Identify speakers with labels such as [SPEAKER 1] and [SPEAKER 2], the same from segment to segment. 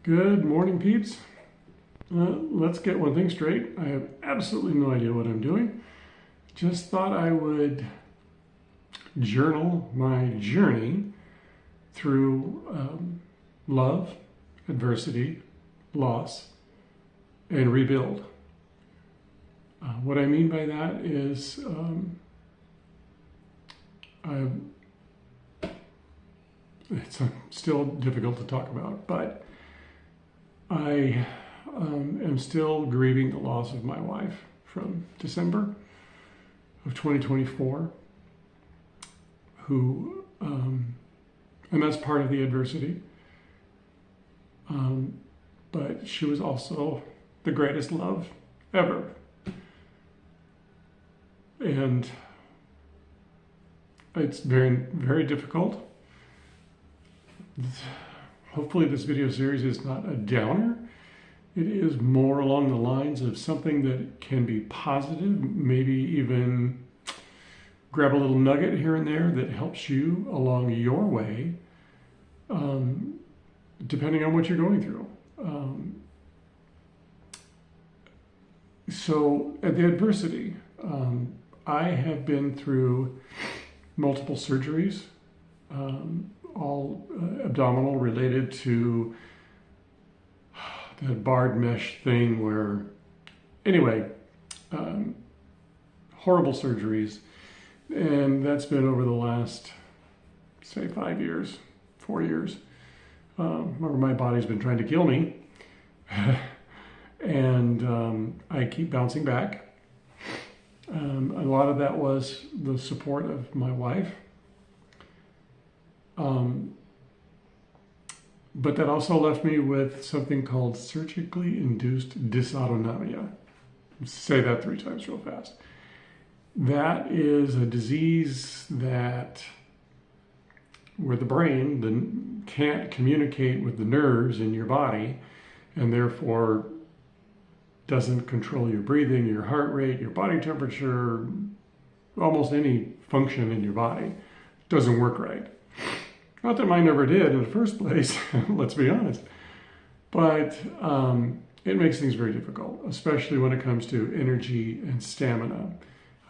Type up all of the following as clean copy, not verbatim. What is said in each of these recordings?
[SPEAKER 1] Good morning, peeps. Let's get one thing straight. I have absolutely no idea what I'm doing. Just thought I would journal my journey through love, adversity, loss, and rebuild. What I mean by that is it's still difficult to talk about, but I am still grieving the loss of my wife from December of 2024, who, and that's part of the adversity, but she was also the greatest love ever. And it's very, very difficult. Hopefully this video series is not a downer. It is more along the lines of something that can be positive, maybe even grab a little nugget here and there that helps you along your way, depending on what you're going through. So at the adversity, I have been through multiple surgeries, all abdominal, related to that barred mesh thing where, anyway, horrible surgeries. And that's been over the last, say, 5 years, 4 years. Where my body's been trying to kill me. And I keep bouncing back. A lot of that was the support of my wife. But that also left me with something called surgically induced dysautonomia. Say that 3 times real fast. That is a disease that where the brain can't communicate with the nerves in your body, and therefore doesn't control your breathing, your heart rate, your body temperature, almost any function in your body doesn't work right. Not that mine never did in the first place, let's be honest. But it makes things very difficult, especially when it comes to energy and stamina.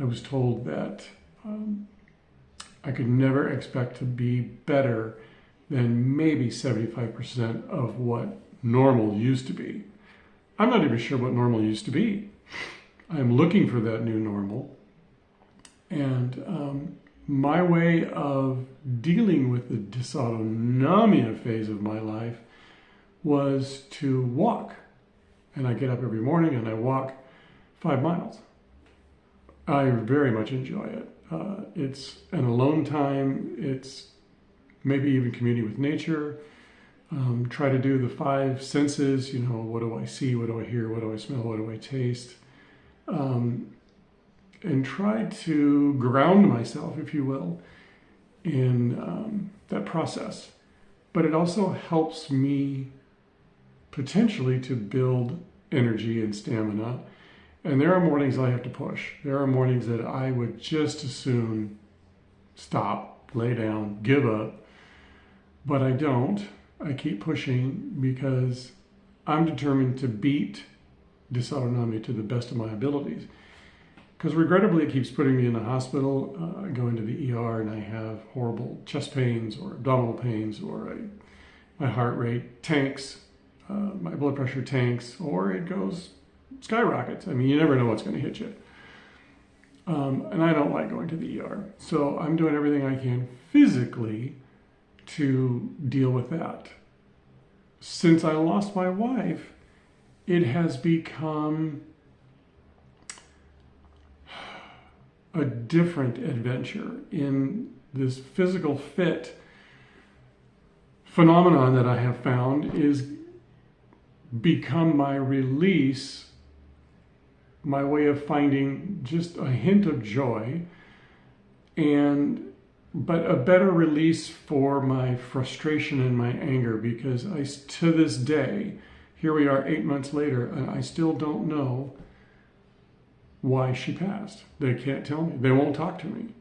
[SPEAKER 1] I was told that I could never expect to be better than maybe 75% of what normal used to be. I'm not even sure what normal used to be. I'm looking for that new normal. And my way of dealing with the dysautonomia phase of my life was to walk. And I get up every morning and I walk 5 miles. I very much enjoy it. It's an alone time. It's maybe even communing with nature. Try to do the 5 senses, you know, what do I see, what do I hear, what do I smell, what do I taste? And try to ground myself, if you will, in that process. But it also helps me potentially to build energy and stamina. And there are mornings I have to push. There are mornings that I would just as soon stop, lay down, give up. But I don't. I keep pushing because I'm determined to beat dysautonomia to the best of my abilities. Because regrettably, it keeps putting me in the hospital. I go into the ER and I have horrible chest pains or abdominal pains, or my heart rate tanks, my blood pressure tanks, or it goes skyrockets. I mean, you never know what's going to hit you. And I don't like going to the ER. So I'm doing everything I can physically to deal with that. Since I lost my wife, it has become a different adventure in this physical fit phenomenon that I have found is become my release, my way of finding just a hint of joy, but a better release for my frustration and my anger, because to this day, here we are 8 months later, and I still don't know why she passed. They can't tell me. They won't talk to me.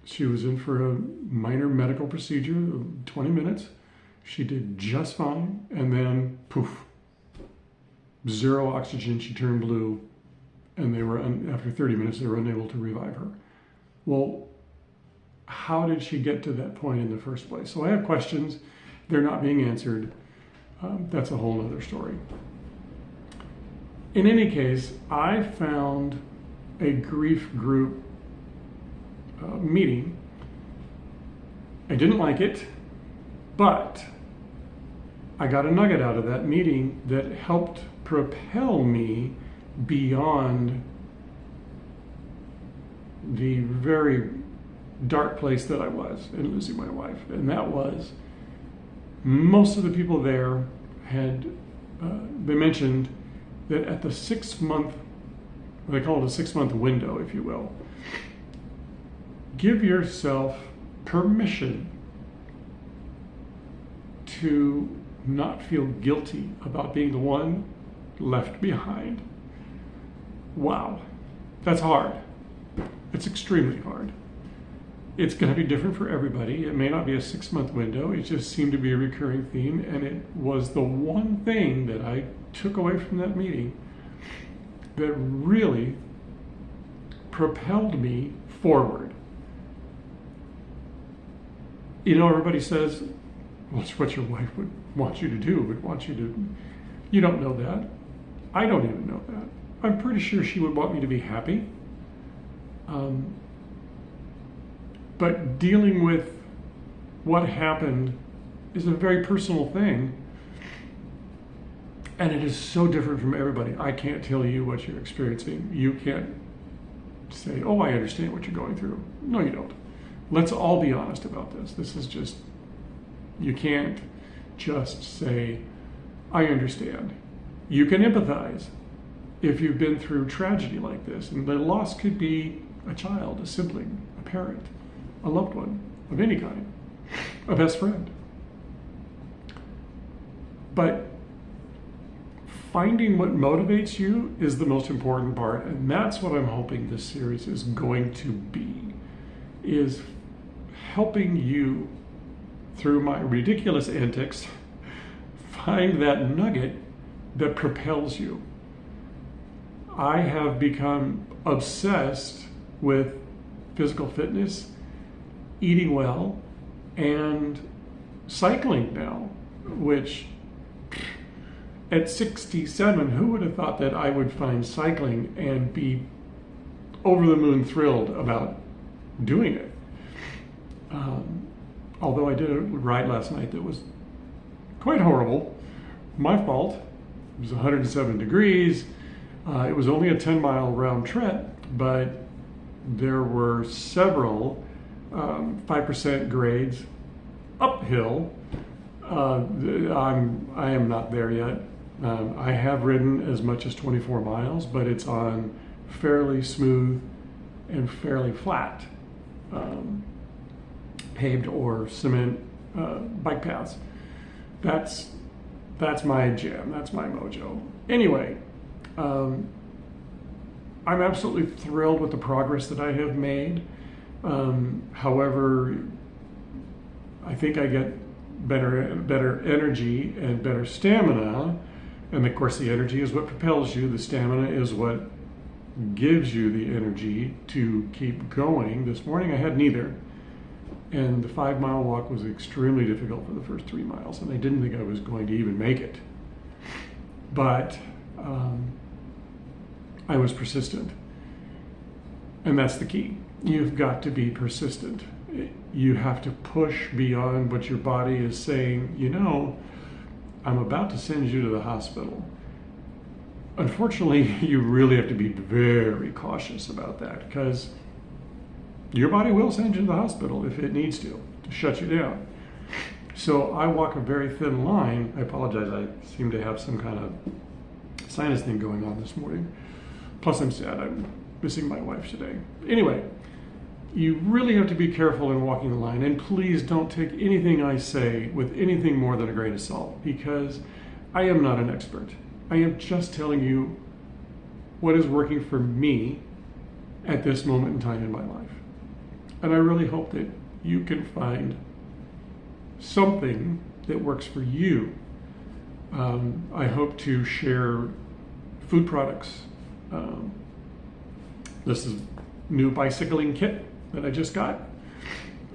[SPEAKER 1] She was in for a minor medical procedure, 20 minutes, She did just fine, and then poof, zero oxygen. She turned blue, and after 30 minutes they were unable to revive her. Well, how did she get to that point in the first place? So I have questions. They're not being answered. That's a whole other story. In any case, I found a grief group meeting. I didn't like it, but I got a nugget out of that meeting that helped propel me beyond the very dark place that I was in losing my wife. And that was, most of the people there had, they mentioned that at the 6 month, they call it a 6 month window, if you will, give yourself permission to not feel guilty about being the one left behind. Wow, that's hard. It's extremely hard. It's going to be different for everybody. It may not be a 6 month window. It just seemed to be a recurring theme, and it was the one thing that I took away from that meeting that really propelled me forward. You know, everybody says, well, it's what your wife would want you to do, would want you to. You don't know that. I don't even know that. I'm pretty sure she would want me to be happy. But dealing with what happened is a very personal thing. And it is so different from everybody. I can't tell you what you're experiencing. You can't say, oh, I understand what you're going through. No, you don't. Let's all be honest about this. This is just, you can't just say, I understand. You can empathize if you've been through tragedy like this. And the loss could be a child, a sibling, a parent, a loved one of any kind, a best friend. But finding what motivates you is the most important part, and that's what I'm hoping this series is going to be, is helping you, through my ridiculous antics, find that nugget that propels you. I have become obsessed with physical fitness, eating well, and cycling now, which at 67, who would have thought that I would find cycling and be over the moon thrilled about doing it? Although I did a ride last night that was quite horrible. My fault. It was 107 degrees. It was only a 10-mile round trip, but there were several 5% grades uphill. I am not there yet. I have ridden as much as 24 miles, but it's on fairly smooth and fairly flat paved or cement bike paths. That's my jam. That's my mojo. Anyway, I'm absolutely thrilled with the progress that I have made. However, I think I get better energy and better stamina. And of course, the energy is what propels you. The stamina is what gives you the energy to keep going. This morning I had neither. And the 5-mile walk was extremely difficult for the first 3 miles. And I didn't think I was going to even make it. But I was persistent. And that's the key. You've got to be persistent. You have to push beyond what your body is saying, you know, I'm about to send you to the hospital. Unfortunately, you really have to be very cautious about that, because your body will send you to the hospital if it needs to shut you down. So I walk a very thin line. I apologize, I seem to have some kind of sinus thing going on this morning. Plus I'm sad, I'm missing my wife today. Anyway, you really have to be careful in walking the line, and please don't take anything I say with anything more than a grain of salt, because I am not an expert. I am just telling you what is working for me at this moment in time in my life. And I really hope that you can find something that works for you. I hope to share food products. This is new bicycling kit that I just got.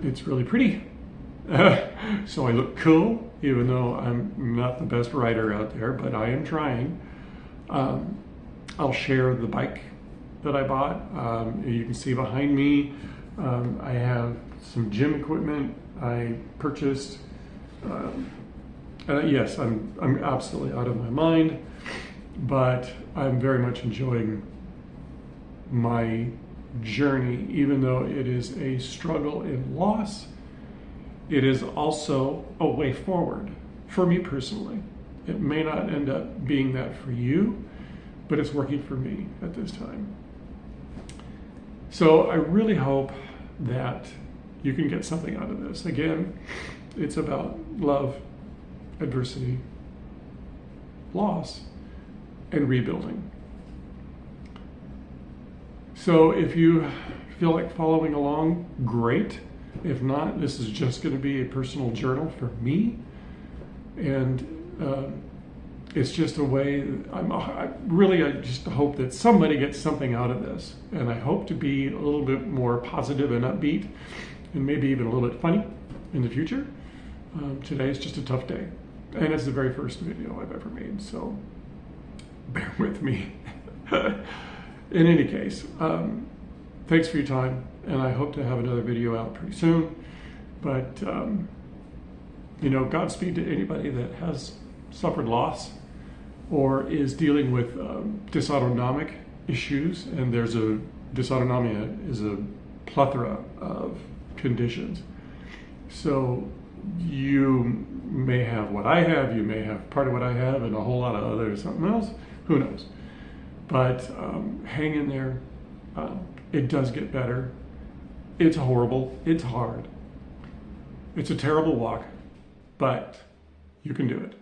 [SPEAKER 1] It's really pretty. So I look cool, even though I'm not the best rider out there, but I am trying. I'll share the bike that I bought. You can see behind me, I have some gym equipment I purchased. Yes, I'm absolutely out of my mind, but I'm very much enjoying my journey, even though it is a struggle and loss. It is also a way forward for me personally. It may not end up being that for you, but it's working for me at this time. So I really hope that you can get something out of this. Again, it's about love, adversity, loss, and rebuilding. So if you feel like following along, great. If not, this is just going to be a personal journal for me. And it's just a way, I just hope that somebody gets something out of this. And I hope to be a little bit more positive and upbeat, and maybe even a little bit funny in the future. Today is just a tough day. And it's the very first video I've ever made, so bear with me. In any case, thanks for your time, and I hope to have another video out pretty soon. But, Godspeed to anybody that has suffered loss or is dealing with dysautonomic issues. And dysautonomia is a plethora of conditions. So you may have what I have, you may have part of what I have, and a whole lot of other something else, who knows. But hang in there. It does get better. It's horrible. It's hard. It's a terrible walk, but you can do it.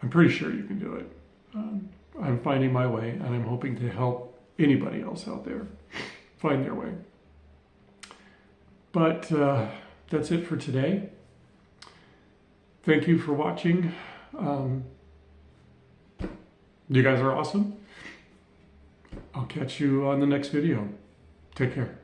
[SPEAKER 1] I'm pretty sure you can do it. I'm finding my way, and I'm hoping to help anybody else out there find their way. But that's it for today. Thank you for watching. You guys are awesome. I'll catch you on the next video. Take care.